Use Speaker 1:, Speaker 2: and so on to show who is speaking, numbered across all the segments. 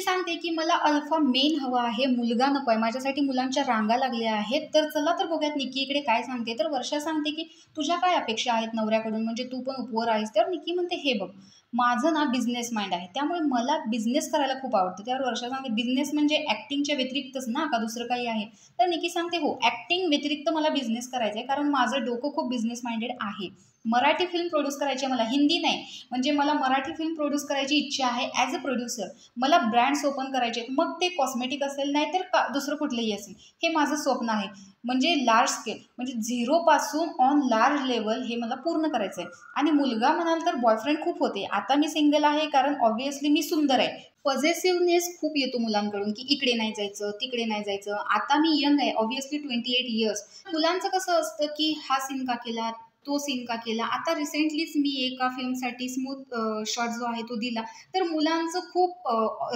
Speaker 1: निकी सांगते की मला अल्फा मेन हवा आहे, मुलगा नको आहे. माझ्यासाठी मुलांच्या रांगा लागल्या आहेत. तर चला तर बघूयात निकी इकडे काय सांगते. तर वर्षा सांगते की तुझ्या काय अपेक्षा आहेत नवऱ्याकडून, म्हणजे तू पण उपवर आहेस. तर निकी म्हणते हे बघ, माझं ना बिझनेस माइंड आहे, त्यामुळे मला बिझनेस करायला खूप आवडतं. त्यावर वर्षा सांगते बिझनेस म्हणजे ॲक्टिंगच्या व्यतिरिक्तच ना, का दुसरं काही आहे? तर निकी सांगते हो, ॲक्टिंग व्यतिरिक्त मला बिझनेस करायचा आहे, कारण माझं डोकं खूप बिझनेस माइंडेड आहे. मराठी फिल्म प्रोड्यूस करायची आहे मला, हिंदी नाही. म्हणजे मला मराठी फिल्म प्रोड्यूस करायची इच्छा आहे ॲज अ प्रोड्युसर. मला ब्रँड्स ओपन करायचे आहेत, मग ते कॉस्मेटिक असेल नाहीतर का दुसरं कुठलंही असेल. हे माझं स्वप्न आहे. म्हणजे लार्ज स्केल, म्हणजे झिरोपासून ऑन लार्ज लेवल हे मला पूर्ण करायचं आहे. आणि मुलगा म्हणाल तर बॉयफ्रेंड खूप होते. आता मी सिंगल आहे कारण ऑब्व्हियसली मी सुंदर आहे. पॉझिटिव्हनेस खूप येतो मुलांकडून की इकडे नाही जायचं, तिकडे नाही जायचं. आता मी यंग आहे, ऑब्व्हियसली 28 इयर्स. मुलांचं कसं असतं की हा सीन का केला, तो सीन का केला. आता रिसेंटलीच मी एका फिल्मसाठी स्मूथ शॉट जो आहे तो दिला. तर मुलांचं खूप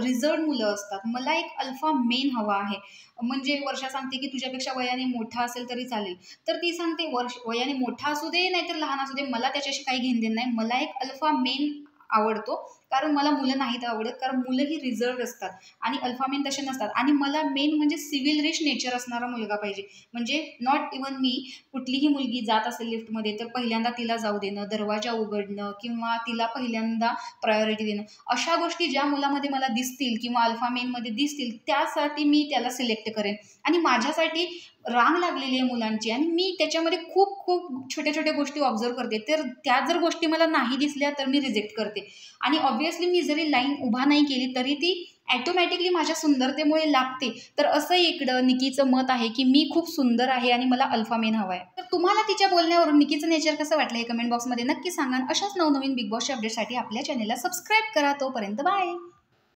Speaker 1: रिझर्व्ड मुलं असतात. मला एक अल्फा मेन हवा आहे. म्हणजे वर्षा सांगते की तुझ्यापेक्षा वयाने मोठा असेल तरी चालेल. तर ती सांगते वयाने मोठा असू दे नाहीतर लहान असू दे, मला त्याच्याशी काही घेणं-देणं नाही. मला एक अल्फा मेन आवडतो. कारण मला मुलं नाहीत आवडत. कारण मुलं ही रिझर्व्ड असतात आणि अल्फा मेन तसे नसतात. आणि मला मेन म्हणजे सिव्हिल रिच नेचर असणारा मुलगा पाहिजे. म्हणजे नॉट इव्हन मी, कुठलीही मुलगी जात असेल लिफ्टमध्ये तर पहिल्यांदा तिला जाऊ देणं, दरवाजा उघडणं किंवा तिला पहिल्यांदा प्रायोरिटी देणं. अशा गोष्टी ज्या मुलामध्ये मला दिसतील किंवा अल्फा मेनमध्ये दिसतील, त्यासाठी मी त्याला सिलेक्ट करेन. आणि माझ्यासाठी रांग लागलेली आहे मुलांची आणि मी त्याच्यामध्ये खूप खूप छोट्या छोट्या गोष्टी ऑब्झर्व करते. तर त्या जर गोष्टी मला नाही दिसल्या तर मी रिजेक्ट करते. आणि ऑब्व्हियसली मी जरी लाईन उभा नाही केली तरी ती ॲटोमॅटिकली माझ्या सुंदरतेमुळे लागते. तर असं इकडं निकीचं मत आहे की मी खूप सुंदर आहे आणि मला अल्फा मेन हवा आहे. तर तुम्हाला तिच्या बोलण्यावरून निकीचं नेचर कसं वाटलं हे कमेंट बॉक्समध्ये नक्की सांगा. अशाच नवनवीन बिग बॉसच्या अपडेटसाठी आपल्या चॅनेलला सबस्क्राईब करा. तोपर्यंत बाय.